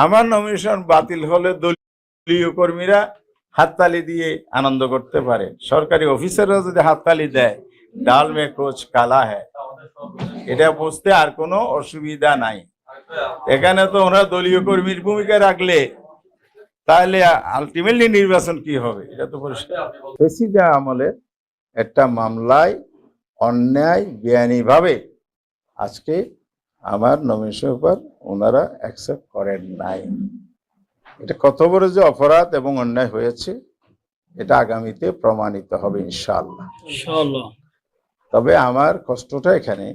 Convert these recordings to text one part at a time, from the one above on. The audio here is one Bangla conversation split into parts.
আমার নমিনেশন বাতিল হলে দলীয় কর্মীরা হাততালি দিয়ে আনন্দ করতে পারে, সরকারি অফিসাররা যদি হাততালি দেয়, ডাল মে কোচ কালা হ্যায়, এটা বুঝতে আর কোনো অসুবিধা নাই। এখানে তো ওরা দলীয় কর্মীর ভূমিকা রাখলে তাহলে আলটিমেটলি নির্বাচন কি হবে, এটা তো পরিষ্কার। আমলে একটা মামলায় অন্যায় বেআইনিভাবে আজকে আমার নমিনেশন উপর ওনারা অ্যাকসেপ্ট করেন নাই। এটা কত বড় যে অপরাধ এবং অন্যায় হয়েছে এটা আগামীতে প্রমাণিত হবে ইনশাআল্লাহ। তবে আমার কষ্টটা এখানে,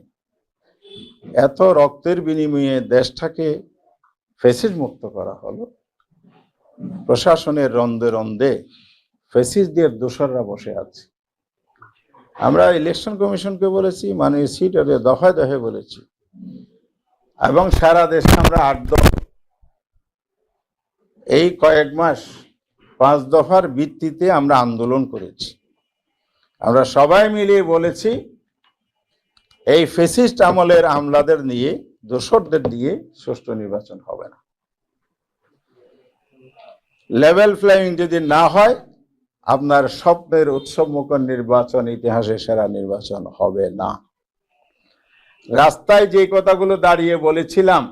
এত রক্তের বিনিময়ে দেশটাকে ফ্যাসিস্ট মুক্ত করা হলো, প্রশাসনের রন্ধে রন্ধে ফ্যাসিস্টদের দোসররা বসে আছে। আমরা ইলেকশন কমিশনকে বলেছি, মাননীয় সিট দফায় দফায় বলেছি, এবং সারা দেশে আমরা 8 দফা এই কয়েক মাস 5 দফার ভিত্তিতে আমরা আন্দোলন করেছি। আমরা সবাই মিলিয়ে বলেছি এই ফ্যাসিস্ট আমলের আমলাদের নিয়ে, দোসরদের নিয়ে সুষ্ঠু নির্বাচন হবে না। লেভেল প্লেয়িং যদি না হয়, আপনার স্বপ্নের উৎসবমুখর নির্বাচন, ইতিহাসের সেরা নির্বাচন হবে না। রাস্তায় যে কথাগুলো দাঁড়িয়ে বলেছিলাম,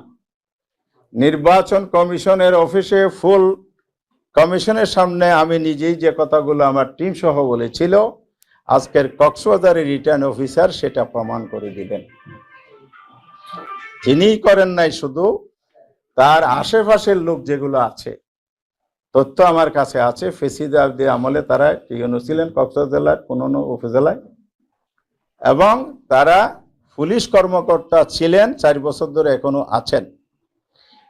নির্বাচন কমিশনের অফিসে ফুল কমিশনের সামনে আমি নিজেই যে কথাগুলো আমার টিম সহ বলেছিল, আজকের কক্সবাজারের রিটার্ন অফিসার সেটা প্রমাণ করে দিবেন। তিনিই করেন নাই, শুধু তার আশেপাশের লোক যেগুলো আছে, তথ্য আমার কাছে আছে। ফেসিদারদের আমলে তারা টিএনও ছিলেন কক্সবাজার জেলার কোন উপজেলায়, এবং তারা পুলিশ কর্মকর্তা ছিলেন 4 বছর ধরে, এখনো আছেন।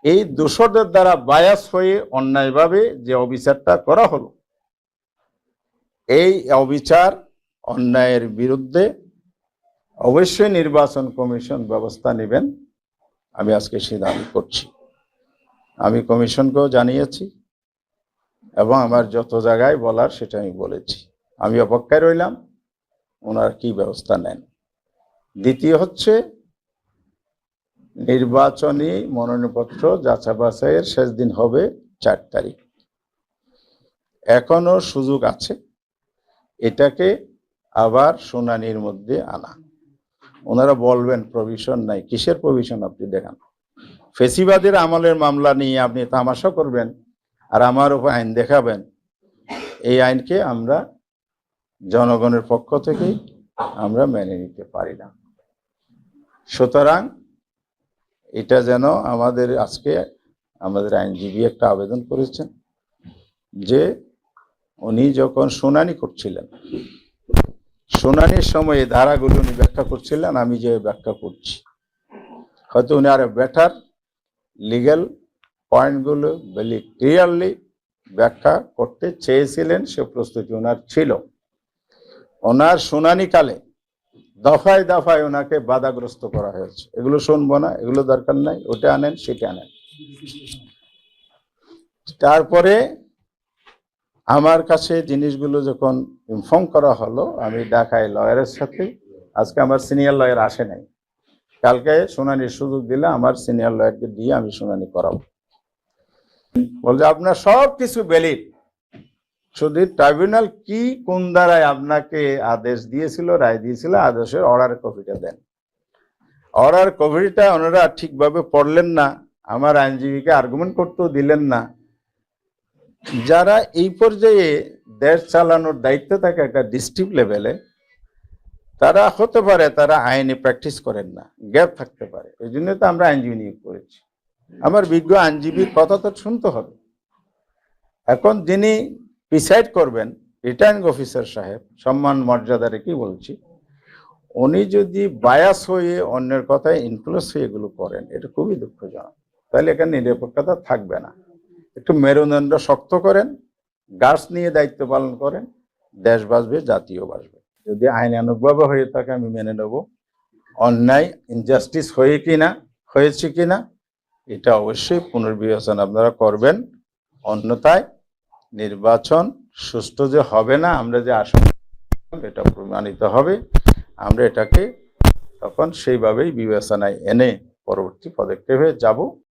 এই দোষরদের দ্বারা বায়াস হয়ে অন্যায়ভাবে যে অবিচারটা করা হলো, এই অবিচার অন্যায়ের বিরুদ্ধে অবশ্যই নির্বাচন কমিশন ব্যবস্থা নেবেন, আমি আজকে সে দাবি করছি। আমি কমিশনকেও জানিয়েছি এবং আমার যত জায়গায় বলার সেটা আমি বলেছি। আমি অপেক্ষায় রইলাম ওনারা কি ব্যবস্থা নেন। দ্বিতীয় হচ্ছে, নির্বাচনী মনোনয়নপত্র যাচাই বাছাইয়ের শেষ দিন হবে 4 তারিখ। এখনো সুযোগ আছে এটাকে আবার শুনানির মধ্যে আনা। ওনারা বলবেন প্রভিশন নাই, কিসের প্রভিশন আপনি দেখান? ফেসিবাদের আমলের মামলা নিয়ে আপনি তামাশা করবেন আর আমার উপর আইন দেখাবেন, এই আইনকে আমরা জনগণের পক্ষ থেকে আমরা মেনে নিতে পারি না। সুতরাং এটা যেন আমাদের, আজকে আমাদের আইনজীবী একটা আবেদন করেছেন যে উনি যখন শুনানি করছিলেন, শুনানির সময় ধারাগুলো উনি ব্যাখ্যা করছিলেন, আমি যে ব্যাখ্যা করছি, হয়তো উনি আরো বেটার লিগ্যাল পয়েন্টগুলো ভেরি ক্লিয়ারলি ব্যাখ্যা করতে চেয়েছিলেন, সে প্রস্তুতি ওনার ছিল। ওনার শুনানিকালে দফায় দফায় ওনাকে বাধাগ্রস্ত করা হয়েছে, এগুলো শুনবো না, এগুলো দরকার নাই, ওটা আনেন সেটা আনেন। তারপরে আমার কাছে জিনিসগুলো যখন ইনফর্ম করা হলো, আমি ঢাকায় লয়ারের সাথে, আজকে আমার সিনিয়র লয়ার আসে নাই, কালকে শুনানির সুযোগ দিলে আমার সিনিয়র লয়ারকে দিয়ে আমি শুনানি করাবো। বলছে আপনার সব কিছু ভ্যালিড, শুধু ট্রাইব্যুনাল কি কোন ধারায় আপনাকে আদেশ দিয়েছিল, রায় দিয়েছিল, আদেশের অর্ডার কপিটা দেন। অর্ডার কপিটা ওনারা ঠিকভাবে পড়লেন না, আমার আইনজীবীকে আর্গুমেন্ট করতেও দিলেন না। যারা এই পর্যায়ে দেশ চালানোর দায়িত্ব থাকে একটা ডিস্ট্রিক্ট লেভেলে, তারা হতে পারে তারা আইনে প্র্যাকটিস করেন না, গ্যাপ থাকতে পারে, এই জন্য তো আমরা আইনজীবী নিয়োগ করেছি। আমার বিজ্ঞ আইনজীবীর কথা তো শুনতে হবে। এখন যিনি ডিসাইড করবেন, রিটার্নিং অফিসার সাহেব, সম্মান মর্যাদা রেখেই বলছি, উনি যদি বায়াস হয়ে অন্যের কথায় ইনফ্লুয়েন্স হয়ে এগুলো করেন, এটা খুবই দুঃখজনক। তাহলে এখানে নিরপেক্ষতা থাকবে না। একটু মেরুদণ্ড শক্ত করেন, গার্ডস নিয়ে দায়িত্ব পালন করেন, দেশ বাঁচবে, জাতীয় বাঁচবে। যদি আইনানুগভাবে হয়ে থাকে আমি মেনে নেব, অন্যায় ইনজাস্টিস হয়েছে কিনা এটা অবশ্যই পুনর্বিবেচনা আপনারা করবেন। অন্যথায় নির্বাচন সুষ্ঠু যে হবে না, আমরা যে আসন এটা প্রমাণিত হবে। আমরা এটাকে তখন সেইভাবেই বিবেচনায় এনে পরবর্তী পদক্ষেপে যাব।